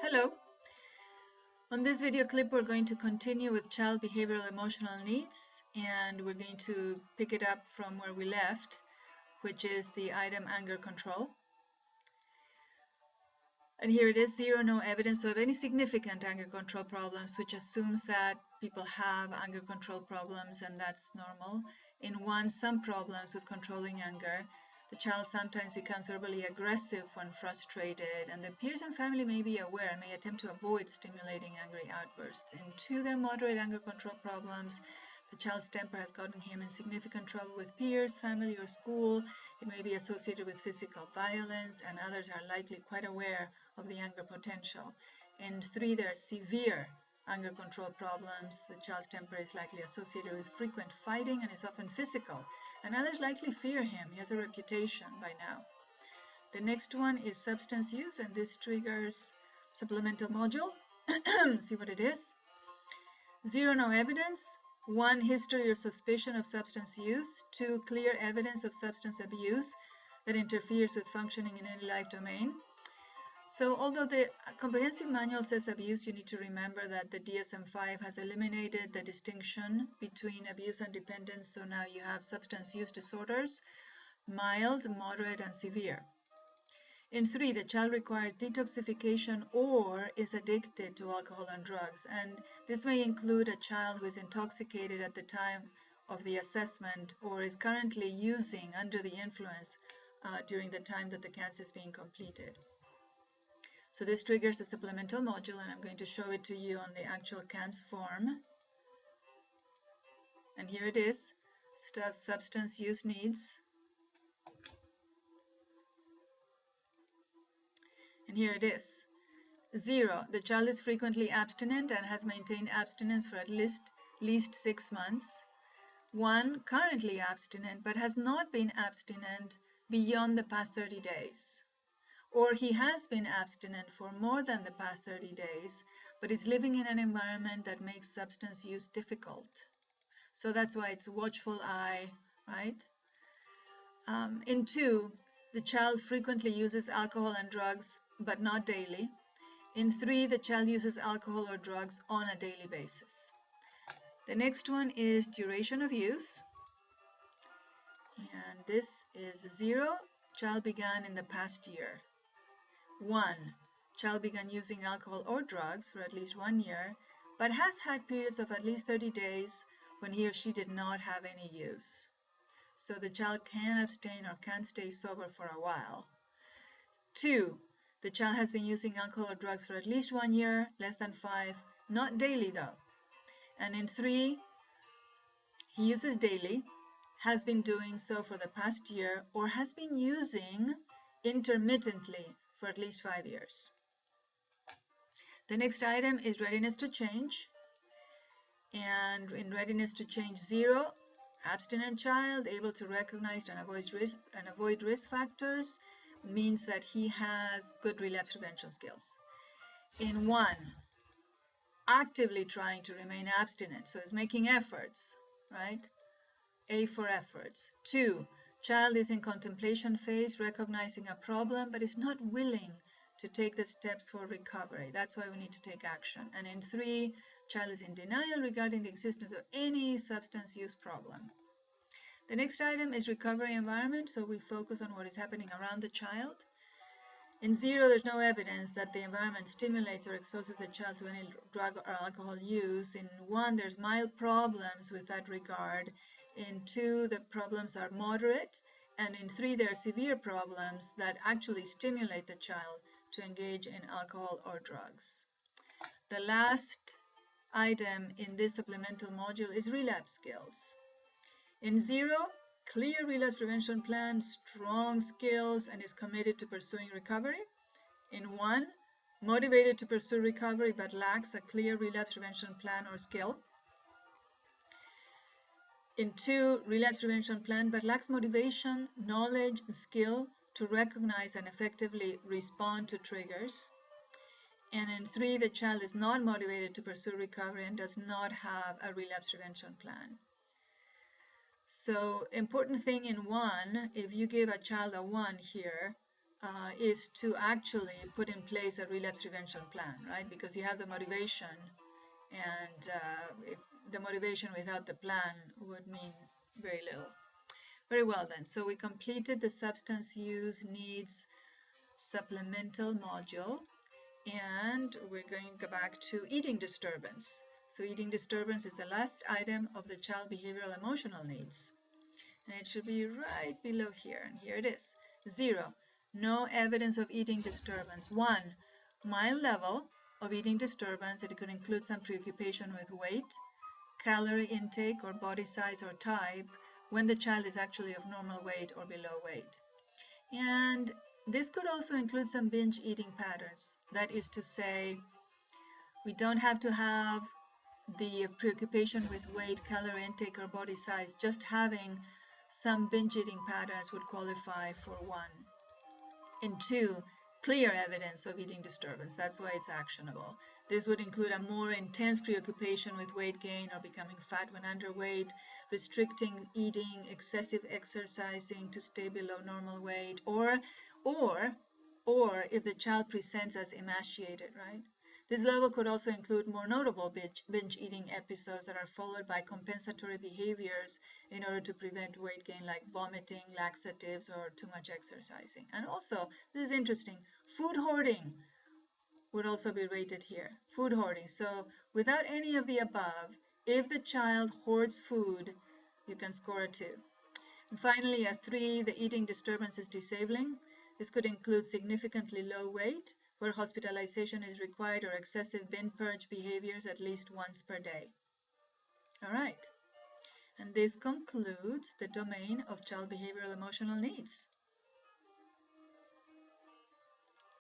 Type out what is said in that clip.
Hello. On this video clip, we're going to continue with child behavioral emotional needs, and we're going to pick it up from where we left, which is the item anger control. And here it is, 0, no evidence of any significant anger control problems, which assumes that people have anger control problems and that's normal. In 1, some problems with controlling anger. The child sometimes becomes verbally aggressive when frustrated, and the peers and family may be aware and may attempt to avoid stimulating angry outbursts. In 2, there are moderate anger control problems. The child's temper has gotten him in significant trouble with peers, family, or school. It may be associated with physical violence, and others are likely quite aware of the anger potential. In 3, there are severe anger control problems. The child's temper is likely associated with frequent fighting and is often physical, and others likely fear him. He has a reputation by now. The next one is substance use, and this triggers supplemental module. See what it is. 0, no evidence. 1, history or suspicion of substance use. 2, clear evidence of substance abuse that interferes with functioning in any life domain. So although the comprehensive manual says abuse, you need to remember that the DSM-5 has eliminated the distinction between abuse and dependence. So now you have substance use disorders, mild, moderate, and severe. In 3, the child requires detoxification or is addicted to alcohol and drugs. And this may include a child who is intoxicated at the time of the assessment or is currently using under the influence during the time that the CANS is being completed. So this triggers the supplemental module, and I'm going to show it to you on the actual CANS form. And here it is, substance use needs. And here it is. 0, the child is frequently abstinent and has maintained abstinence for at least 6 months. 1, currently abstinent but has not been abstinent beyond the past 30 days. Or he has been abstinent for more than the past 30 days, but is living in an environment that makes substance use difficult. So that's why it's watchful eye, right? In 2, the child frequently uses alcohol and drugs, but not daily. In 3, the child uses alcohol or drugs on a daily basis. The next one is duration of use. And this is 0, child began in the past year. 1, child began using alcohol or drugs for at least 1 year, but has had periods of at least 30 days when he or she did not have any use. So the child can abstain or can stay sober for a while. 2, the child has been using alcohol or drugs for at least 1 year, less than 5, not daily though. And in 3, he uses daily, has been doing so for the past year, or has been using intermittently for at least 5 years. The next item is readiness to change. And in readiness to change 0, abstinent child, able to recognize and avoid risk factors, means that he has good relapse prevention skills. In 1, actively trying to remain abstinent, so is making efforts, right? A for efforts. 2, child is in contemplation phase, recognizing a problem, but is not willing to take the steps for recovery. That's why we need to take action. And in 3, child is in denial regarding the existence of any substance use problem. The next item is recovery environment, so we focus on what is happening around the child. In 0, there's no evidence that the environment stimulates or exposes the child to any drug or alcohol use. In 1, there's mild problems with that regard. In 2, the problems are moderate. And in 3, there are severe problems that actually stimulate the child to engage in alcohol or drugs. The last item in this supplemental module is relapse skills. In 0, clear relapse prevention plan, strong skills, and is committed to pursuing recovery. In 1, motivated to pursue recovery but lacks a clear relapse prevention plan or skill. In 2, relapse prevention plan but lacks motivation, knowledge, and skill to recognize and effectively respond to triggers. And in 3, the child is not motivated to pursue recovery and does not have a relapse prevention plan. So important thing in 1, if you give a child a 1 here, is to actually put in place a relapse prevention plan, right? Because you have the motivation, and if the motivation without the plan would mean very little. Very well then, so we completed the substance use needs supplemental module, and we're going to go back to eating disturbance. So eating disturbance is the last item of the child behavioral emotional needs. And it should be right below here, and here it is. 0, no evidence of eating disturbance. 1, mild level of eating disturbance. It could include some preoccupation with weight, calorie intake, or body size or type when the child is actually of normal weight or below weight. And this could also include some binge eating patterns. That is to say, we don't have to have the preoccupation with weight, calorie intake, or body size. Just having some binge eating patterns would qualify for 1. And 2, clear evidence of eating disturbance. That's why it's actionable. This would include a more intense preoccupation with weight gain or becoming fat when underweight, restricting eating, excessive exercising to stay below normal weight, or if the child presents as emaciated, right? This level could also include more notable binge eating episodes that are followed by compensatory behaviors in order to prevent weight gain, like vomiting, laxatives, or too much exercising. And also, this is interesting, food hoarding would also be rated here. Food hoarding. So without any of the above, if the child hoards food, you can score a 2. And finally, a 3, the eating disturbance is disabling. This could include significantly low weight, where hospitalization is required, or excessive bin purge behaviors at least once per day. All right. And this concludes the domain of child behavioral emotional needs.